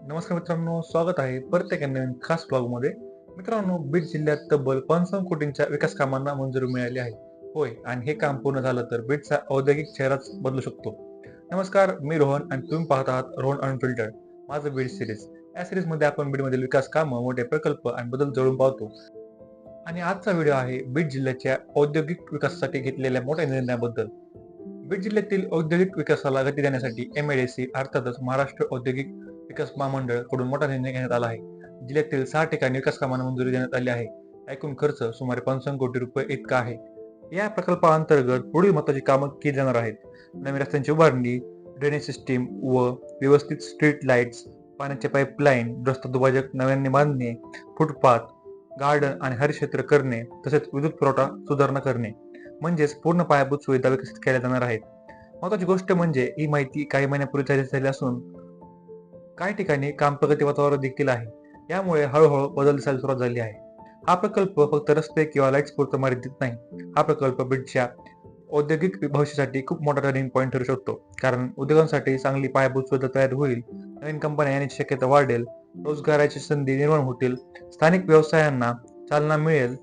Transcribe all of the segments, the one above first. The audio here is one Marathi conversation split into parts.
नमस्कार मित्रांनो, स्वागत आहे परत एका नवीन खास ब्लॉगमध्ये. मित्रांनो, बीड जिल्ह्यात तब्बल 55 कोटींच्या विकास कामांना मंजुरी मिळाली आहे. होय, आणि हे काम पूर्ण झालं तर बीडचा औद्योगिक चेहराच बदलू शकतो. नमस्कार, मी रोहन आणि तुम्ही पाहत आहात रोहन अनफिल्टर्ड, माझं बीड सिरीज. या सिरीजमध्ये आपण बीडमधील विकास कामं, मोठे प्रकल्प आणि बदल जवळून पाहतो. आणि आजचा व्हिडिओ आहे बीड जिल्ह्याच्या औद्योगिक विकासासाठी घेतलेल्या मोठ्या निर्णयाबद्दल. बीड जिल्ह्यातील औद्योगिक विकासाला गती देण्यासाठी एमआयडीसी अर्थातच महाराष्ट्र औद्योगिक विकास महामंडळ कडून मोठा निर्णय घेण्यात आला आहे. जिल्ह्यातील 6 ठिकाणी विकास कामांना मंजुरी देण्यात आली आहे. एकूण खर्च सुमारे 55 कोटी रुपये इतका आहे. या प्रकल्पाअंतर्गत पुढील महत्वाची कामं केली जाणार आहेत. नवीन रस्त्यांची उभारणी, ड्रेनेज सिस्टीम व व्यवस्थित स्ट्रीट लाईट्स, पाण्याचे पाईपलाईन, रस्ता दुभाजक नव्याने बांधणे, फुटपाथ, गार्डन आणि हरितक्षेत्र करणे, तसेच विद्युत पुरवठा सुधारणा करणे. म्हणजेच पूर्ण पायाभूत सुविधा विकसित केल्या जाणार आहेत. महत्वाची गोष्ट म्हणजे ही माहिती काही महिन्यापूर्वी जारी झाली असून काही ठिकाणी काम प्रगतीपथावर देखील आहे. यामुळे हळूहळू बदल दिसायला सुरुवात झाली आहे. हा प्रकल्प फक्त रस्ते किंवा लाईट्स पुरता मर्यादित नाही. हा प्रकल्प बीडच्या औद्योगिक भविष्यासाठी खूप मोठा टर्निंग पॉईंट ठरू शकतो. कारण उद्योगांसाठी चांगली पायाभूत सुविधा तयार होईल, नवीन कंपन्या येण्याची शक्यता वाढेल, रोजगाराची संधी निर्माण होतील, स्थानिक व्यवसायांना चालना मिळेल.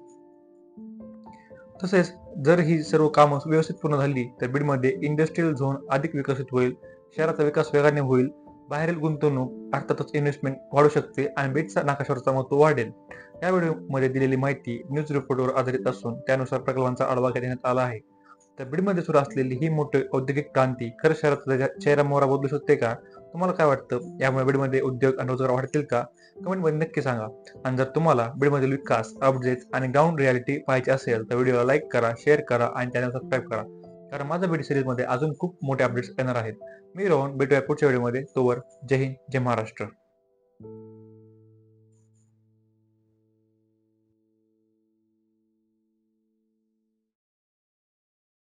तसेच जर ही सर्व कामं व्यवस्थित पूर्ण झाली तर बीडमध्ये इंडस्ट्रियल झोन अधिक विकसित होईल, शहराचा विकास वेगाने होईल, बाहेरील गुंतवणूक अर्थातच इन्व्हेस्टमेंट वाढू शकते आणि बीडचा नकाशावरचा महत्व वाढेल. या व्हिडिओमध्ये दिलेली माहिती न्यूज रिपोर्टवर आधारित असून त्यानुसार प्रकल्पांचा आढावा घेण्यात आला आहे. तर बीडमध्ये सुरू असलेली ही मोठी औद्योगिक क्रांती खरंच शहराचा चेहरा-मोहरा बदलू शकते का? तुम्हाला काय वाटतं? यामुळे बीडमध्ये उद्योग आणि रोजगार वाढतील का? कमेंटमध्ये नक्की सांगा. आणि जर तुम्हाला बीडमधील विकास, अपडेट्स आणि ग्राउंड रियालिटी पाहायची असेल तर व्हिडिओला लाईक करा, शेअर करा आणि चॅनल सबस्क्राईब करा. कारण माझ्या बीड सिरीजमध्ये अजून खूप मोठे अपडेट्स येणार आहेत. मी रोहन, भेटूया पुढच्या व्हिडिओमध्ये. तोवर जय हिंद, जय महाराष्ट्र.